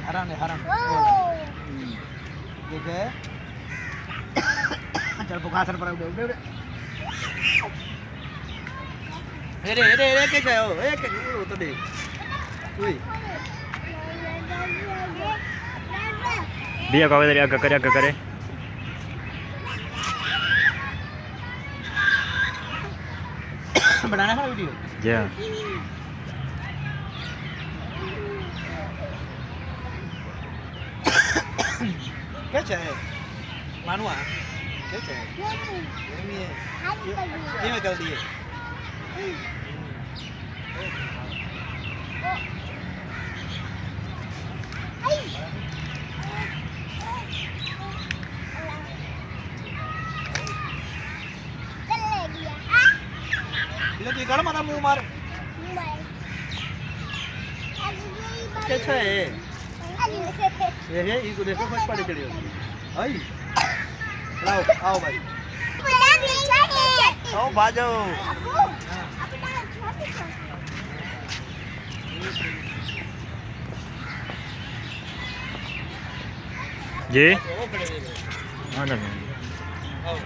हरण है हरण देख चल बुखार पर उड़े उड़े रे के जाओ एक तो दे ओए भैया का इधर आगे करे बनाना है वीडियो जी हाँ क्या चाहिए मानुआ क्या चाहिए ये मैं कर दिए गड़ मारा मुंह मार कैसा है ये इको देखो फर्स्ट पार्टी चढ़ी होती आई लाओ आओ भाई आओ बाजो जी आओ